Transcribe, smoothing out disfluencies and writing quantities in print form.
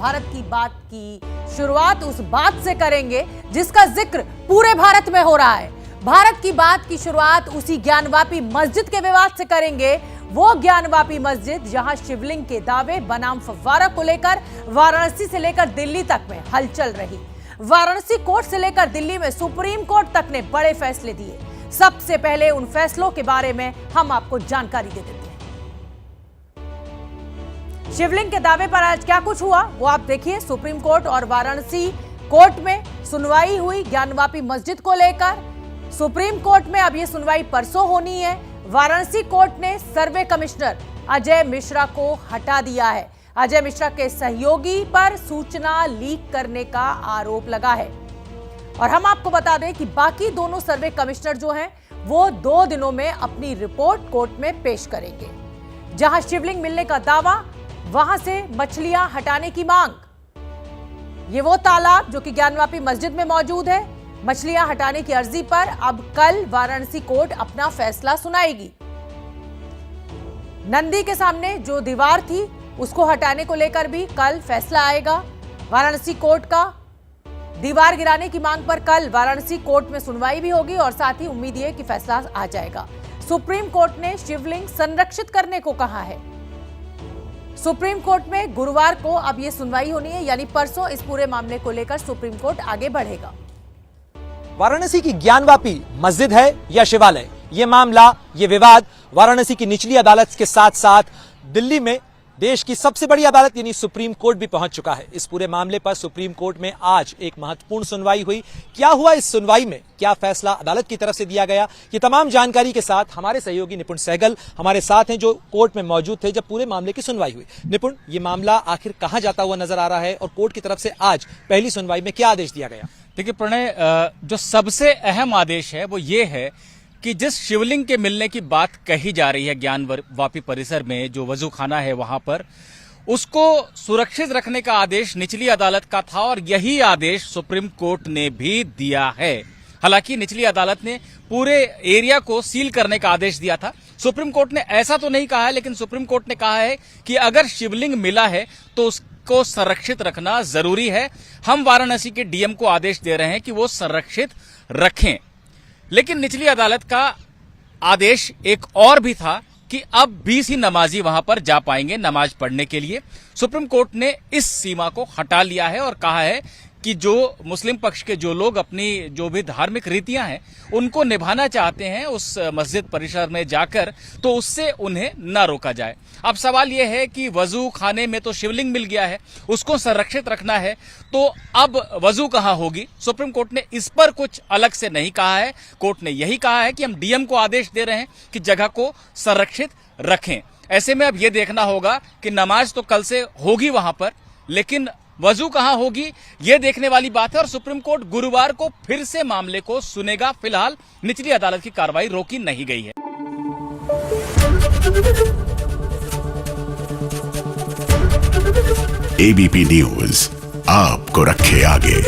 भारत की बात की शुरुआत उस बात से करेंगे जिसका जिक्र पूरे भारत में हो रहा है। भारत की बात की शुरुआत उसी ज्ञानवापी मस्जिद के विवाद से करेंगे। वो ज्ञानवापी मस्जिद जहां शिवलिंग के दावे बनाम फव्वारा को लेकर वाराणसी से लेकर दिल्ली तक में हलचल रही। वाराणसी कोर्ट से लेकर दिल्ली में सुप्रीम कोर्ट तक ने बड़े फैसले दिए। सबसे पहले उन फैसलों के बारे में हम आपको जानकारी दे देते हैं। शिवलिंग के दावे पर आज क्या कुछ हुआ वो आप देखिए। सुप्रीम कोर्ट और वाराणसी कोर्ट में सुनवाई हुई ज्ञानवापी मस्जिद को लेकर। सुप्रीम कोर्ट में अब ये सुनवाई परसों होनी है। वाराणसी कोर्ट ने सर्वे कमिश्नर अजय मिश्रा को हटा दिया है। अजय मिश्रा के सहयोगी पर सूचना लीक करने का आरोप लगा है। और हम आपको बता दें कि बाकी दोनों सर्वे कमिश्नर जो हैं वो 2 दिनों में अपनी रिपोर्ट कोर्ट में पेश करेंगे। जहां शिवलिंग मिलने का दावा, वहां से मछलियां हटाने की मांग। ये वो तालाब जो कि ज्ञानवापी मस्जिद में मौजूद है, मछलियां हटाने की अर्जी पर अब कल वाराणसी कोर्ट अपना फैसला सुनाएगी। नंदी के सामने जो दीवार थी उसको हटाने को लेकर भी कल फैसला आएगा। वाराणसी कोर्ट का दीवार गिराने की मांग पर कल वाराणसी कोर्ट में सुनवाई भी होगी और साथ ही उम्मीद है कि फैसला आ जाएगा। सुप्रीम कोर्ट ने शिवलिंग संरक्षित करने को कहा है। सुप्रीम कोर्ट में गुरुवार को अब यह सुनवाई होनी है, यानी परसों इस पूरे मामले को लेकर सुप्रीम कोर्ट आगे बढ़ेगा। वाराणसी की ज्ञानवापी मस्जिद है या शिवालय, ये मामला, ये विवाद वाराणसी की निचली अदालत के साथ साथ दिल्ली में देश की सबसे बड़ी अदालत यानी सुप्रीम कोर्ट भी पहुंच चुका है। इस पूरे मामले पर सुप्रीम कोर्ट में आज एक महत्वपूर्ण सुनवाई हुई। क्या हुआ इस सुनवाई में, क्या फैसला अदालत की तरफ से दिया गया, ये तमाम जानकारी के साथ हमारे सहयोगी निपुण सहगल हमारे साथ हैं जो कोर्ट में मौजूद थे जब पूरे मामले की सुनवाई हुई। निपुण, ये मामला आखिर कहां जाता हुआ नजर आ रहा है और कोर्ट की तरफ से आज पहली सुनवाई में क्या आदेश दिया गया? देखिए प्रणय, जो सबसे अहम आदेश है वो ये है कि जिस शिवलिंग के मिलने की बात कही जा रही है ज्ञानवापी परिसर में, जो वजू खाना है वहां पर, उसको सुरक्षित रखने का आदेश निचली अदालत का था और यही आदेश सुप्रीम कोर्ट ने भी दिया है। हालांकि निचली अदालत ने पूरे एरिया को सील करने का आदेश दिया था। सुप्रीम कोर्ट ने ऐसा तो नहीं कहा है, लेकिन सुप्रीम कोर्ट ने कहा है कि अगर शिवलिंग मिला है तो को संरक्षित रखना जरूरी है। हम वाराणसी के डीएम को आदेश दे रहे हैं कि वो संरक्षित रखें। लेकिन निचली अदालत का आदेश एक और भी था कि अब 20 ही नमाजी वहां पर जा पाएंगे नमाज पढ़ने के लिए। सुप्रीम कोर्ट ने इस सीमा को हटा लिया है और कहा है कि जो मुस्लिम पक्ष के जो लोग अपनी जो भी धार्मिक रीतियां हैं उनको निभाना चाहते हैं उस मस्जिद परिसर में जाकर, तो उससे उन्हें न रोका जाए। अब सवाल यह है कि वजू खाने में तो शिवलिंग मिल गया है, उसको संरक्षित रखना है, तो अब वजू कहां होगी? सुप्रीम कोर्ट ने इस पर कुछ अलग से नहीं कहा है। कोर्ट ने यही कहा है कि हम डीएम को आदेश दे रहे हैं कि जगह को संरक्षित रखें। ऐसे में अब यह देखना होगा कि नमाज तो कल से होगी वहां पर, लेकिन वजू कहां होगी यह देखने वाली बात है। और सुप्रीम कोर्ट गुरुवार को फिर से मामले को सुनेगा। फिलहाल निचली अदालत की कार्रवाई रोकी नहीं गई है। एबीपी न्यूज आपको रखे आगे।